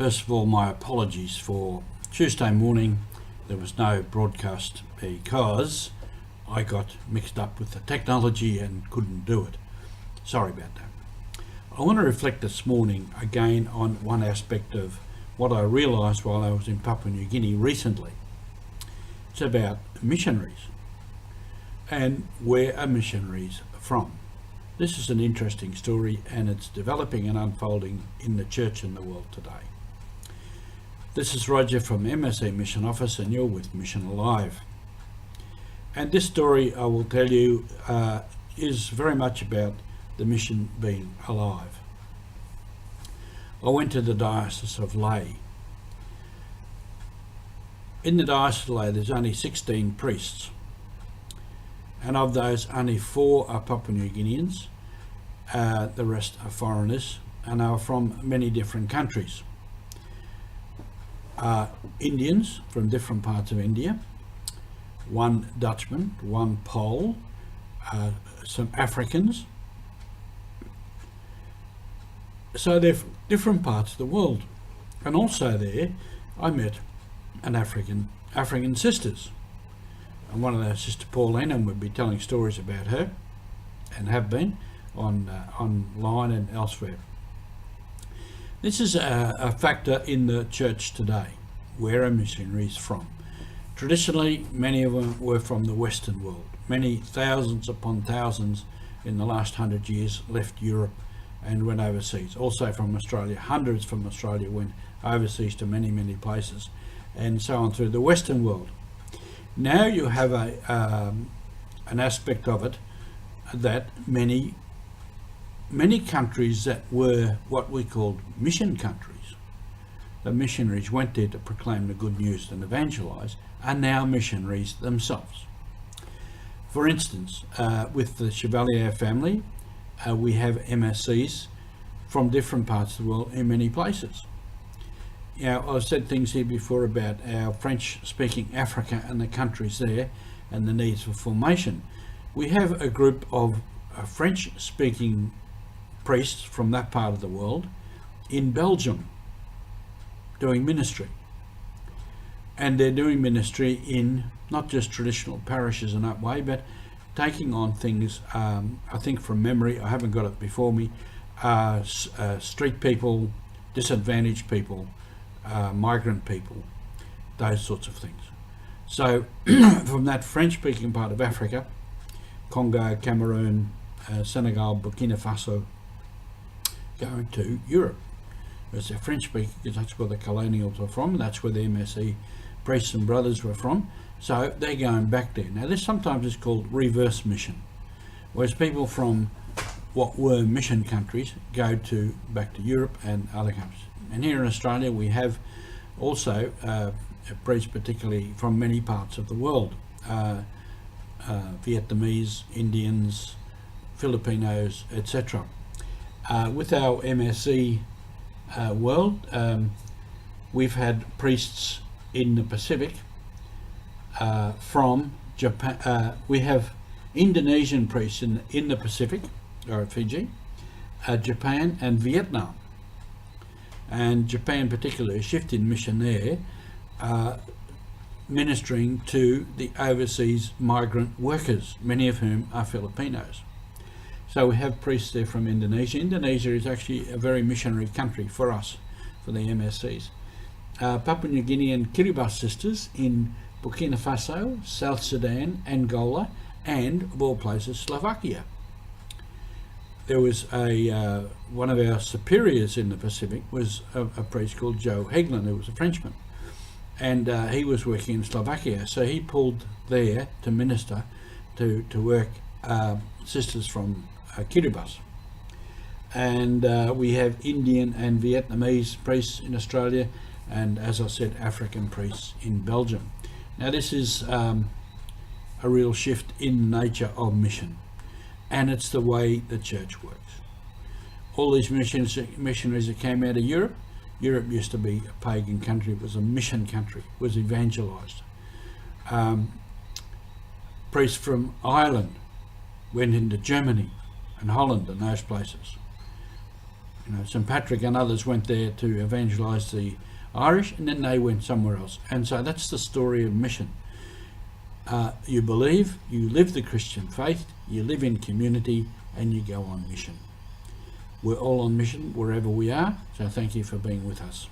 First of all, my apologies for Tuesday morning. There was no broadcast because I got mixed up with the technology and couldn't do it. Sorry about that. I want to reflect this morning again on one aspect of what I realised while I was in Papua New Guinea recently. It's about missionaries and where are missionaries from. This is an interesting story and it's developing and unfolding in the church and the world today. This is Roger from MSC Mission Office and you're with Mission Alive. And this story I will tell you is very much about the mission being alive. I went to the Diocese of Lae. In the Diocese of Lae there's only 16 priests, and of those only 4 are Papua New Guineans, the rest are foreigners and are from many different countries. Indians from different parts of India, 1 Dutchman, 1 Pole, some Africans. So they're from different parts of the world. And also there I met an African sisters. And one of those, Sister Pauline, and we'll be telling stories about her and have been online and elsewhere. This is a factor in the church today. Where are missionaries from? Traditionally, many of them were from the Western world. Many thousands upon thousands in the last 100 years left Europe and went overseas. Also from Australia, hundreds from Australia went overseas to many, many places, and so on through the Western world. Now you have an aspect of it that many countries that were what we called mission countries, the missionaries went there to proclaim the good news and evangelize, are now missionaries themselves. For instance, with the Chevalier family, we have MSCs from different parts of the world in many places. Now, I've said things here before about our French-speaking Africa and the countries there and the needs for formation. We have a group of French-speaking priests from that part of the world in Belgium doing ministry. And they're doing ministry in not just traditional parishes and that way, but taking on things, I think from memory, I haven't got it before me, street people, disadvantaged people, migrant people, those sorts of things. So from that French-speaking part of Africa, Congo, Cameroon, Senegal, Burkina Faso, going to Europe. As they're French-speaking, because that's where the colonials were from, and that's where the MSC priests and brothers were from. So they're going back there. Now this sometimes is called reverse mission, whereas people from what were mission countries go back to Europe and other countries. And here in Australia we have also priests particularly from many parts of the world, Vietnamese, Indians, Filipinos, etc. With our MSC world, we've had priests in the Pacific from Japan. We have Indonesian priests in the Pacific, or Fiji, Japan and Vietnam. And Japan particularly, a shift in mission there, ministering to the overseas migrant workers, many of whom are Filipinos. So we have priests there from Indonesia. Indonesia is actually a very missionary country for us, for the MSCs. Papua New Guinea and Kiribati sisters in Burkina Faso, South Sudan, Angola, and of all places, Slovakia. There was one of our superiors in the Pacific was a priest called Joe Heglin, who was a Frenchman, and he was working in Slovakia, so he pulled there to minister, to work sisters from Kiribati. And we have Indian and Vietnamese priests in Australia, and as I said, African priests in Belgium. Now this is a real shift in the nature of mission, and it's the way the church works. All these missionaries that came out of Europe used to be a pagan country, it was a mission country, it was evangelized. Priests from Ireland went into Germany and Holland and those places. St Patrick and others went there to evangelise the Irish, and then they went somewhere else. And so that's the story of mission. You believe, you live the Christian faith, you live in community, and you go on mission. We're all on mission wherever we are, so thank you for being with us.